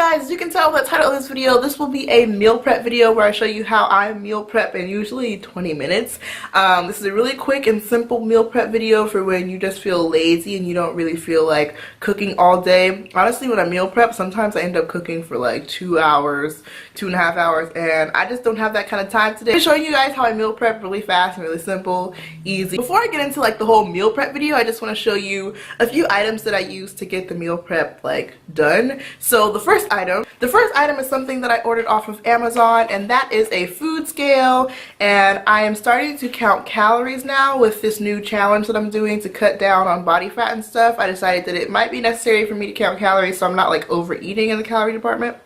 guys, as you can tell by the title of this video, this will be a meal prep video where I show you how I meal prep in usually 20 minutes. This is a really quick and simple meal prep video for when you just feel lazy and you don't really feel like cooking all day. Honestly, when I meal prep, sometimes I end up cooking for like 2 hours, 2.5 hours, and I just don't have that kind of time today. I'm showing you guys how I meal prep really fast and really simple, easy. Before I get into like the whole meal prep video, I just want to show you a few items that I use to get the meal prep like done. So the first item is something that I ordered off of Amazon, and that is a food scale, and I am starting to count calories now with this new challenge that I'm doing to cut down on body fat and stuff. I decided that it might be necessary for me to count calories so I'm not like overeating in the calorie department.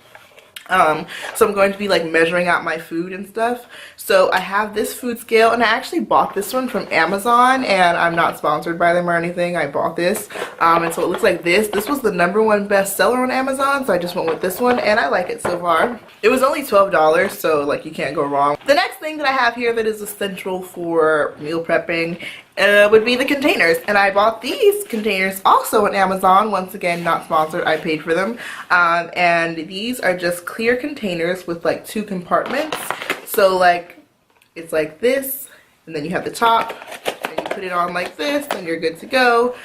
So I'm going to be like measuring out my food and stuff. So I have this food scale, and I actually bought this one from Amazon, and I'm not sponsored by them or anything. I bought this, and so it looks like this. This was the #1 bestseller on Amazon, so I just went with this one, and I like it so far. It was only $12, so like you can't go wrong. The next thing that I have here that is essential for meal prepping would be the containers, and I bought these containers also on Amazon. Once again, not sponsored, I paid for them. And these are just clear containers with like 2 compartments. So like it's like this, and then you have the top, and you put it on like this, and you're good to go.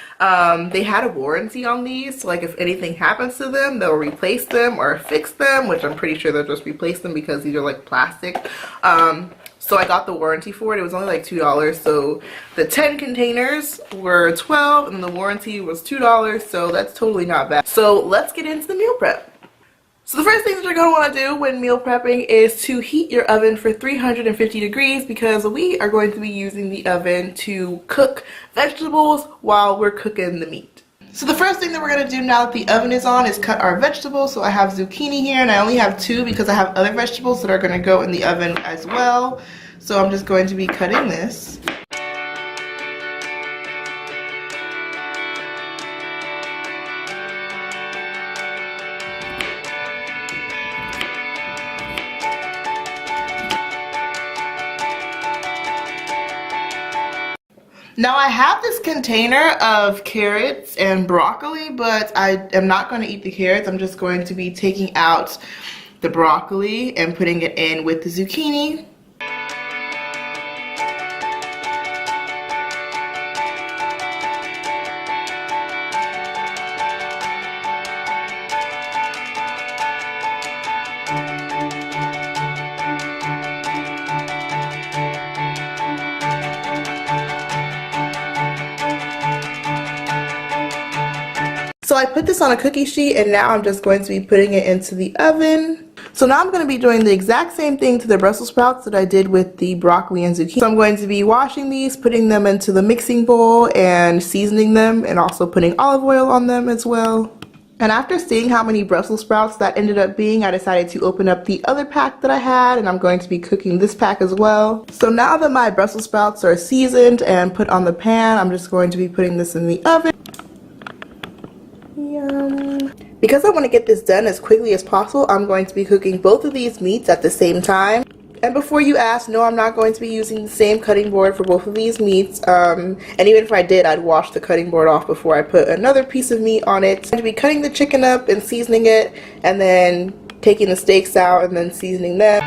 They had a warranty on these, so like if anything happens to them, they'll replace them or fix them, which I'm pretty sure they'll just replace them because these are like plastic. So I got the warranty for it. It was only like $2. So the 10 containers were $12 and the warranty was $2. So that's totally not bad. So let's get into the meal prep. So the first thing that you're going to want to do when meal prepping is to heat your oven for 350 degrees because we are going to be using the oven to cook vegetables while we're cooking the meat. So the first thing that we're going to do now that the oven is on is cut our vegetables. So I have zucchini here, and I only have 2 because I have other vegetables that are going to go in the oven as well. So I'm just going to be cutting this. Now I have this container of carrots and broccoli, but I am not going to eat the carrots. I'm just going to be taking out the broccoli and putting it in with the zucchini. So I put this on a cookie sheet, and now I'm just going to be putting it into the oven. So now I'm going to be doing the exact same thing to the Brussels sprouts that I did with the broccoli and zucchini. So I'm going to be washing these, putting them into the mixing bowl and seasoning them, and also putting olive oil on them as well. And after seeing how many Brussels sprouts that ended up being, I decided to open up the other pack that I had, and I'm going to be cooking this pack as well. So now that my Brussels sprouts are seasoned and put on the pan, I'm just going to be putting this in the oven. Because I want to get this done as quickly as possible, I'm going to be cooking both of these meats at the same time. And before you ask, no, I'm not going to be using the same cutting board for both of these meats. And even if I did, I'd wash the cutting board off before I put another piece of meat on it. I'm going to be cutting the chicken up and seasoning it, and then taking the steaks out and then seasoning them.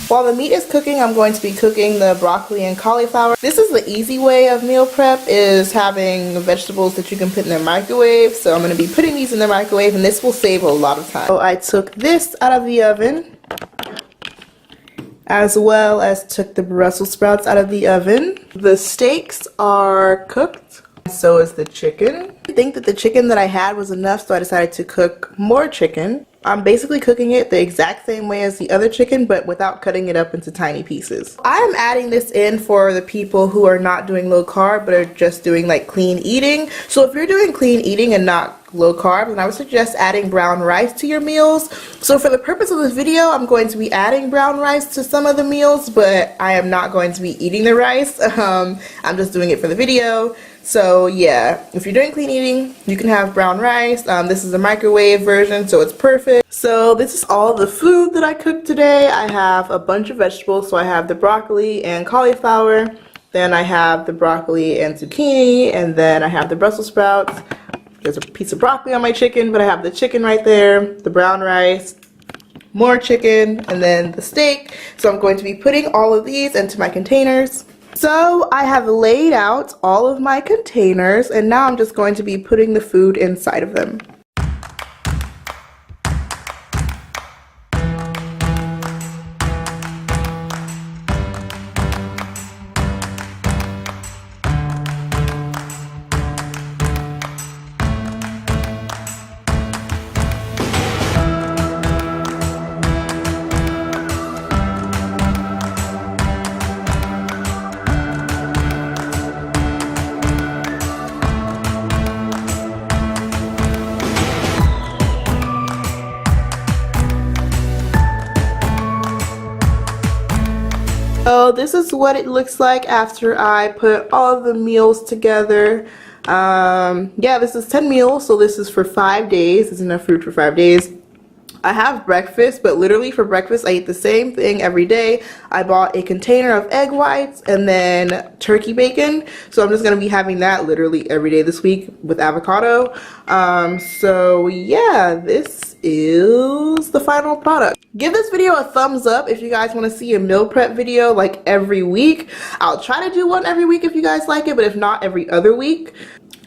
While the meat is cooking, I'm going to be cooking the broccoli and cauliflower. This is the easy way of meal prep, is having vegetables that you can put in the microwave. So I'm going to be putting these in the microwave, and this will save a lot of time. So I took this out of the oven, as well as took the Brussels sprouts out of the oven. The steaks are cooked, so is the chicken. I think that the chicken that I had was enough, so I decided to cook more chicken. I'm basically cooking it the exact same way as the other chicken, but without cutting it up into tiny pieces. I am adding this in for the people who are not doing low carb but are just doing like clean eating. So if you're doing clean eating and not low carb, then I would suggest adding brown rice to your meals. So for the purpose of this video, I'm going to be adding brown rice to some of the meals, but I am not going to be eating the rice. I'm just doing it for the video. So yeah, if you're doing clean eating, you can have brown rice. This is a microwave version, so it's perfect. So this is all the food that I cooked today. I have a bunch of vegetables. So I have the broccoli and cauliflower, then I have the broccoli and zucchini, and then I have the Brussels sprouts. There's a piece of broccoli on my chicken, but I have the chicken right there, the brown rice, more chicken, and then the steak. So I'm going to be putting all of these into my containers. So I have laid out all of my containers, and now I'm just going to be putting the food inside of them. So this is what it looks like after I put all of the meals together. Yeah, this is 10 meals, so this is for 5 days. This is enough food for 5 days. I have breakfast, but literally for breakfast I eat the same thing every day. I bought a container of egg whites and then turkey bacon, so I'm just going to be having that literally every day this week with avocado. So yeah, this is the final product. Give this video a thumbs up if you guys want to see a meal prep video like every week. I'll try to do one every week if you guys like it, but if not, every other week.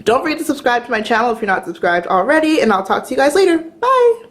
Don't forget to subscribe to my channel if you're not subscribed already, and I'll talk to you guys later. Bye!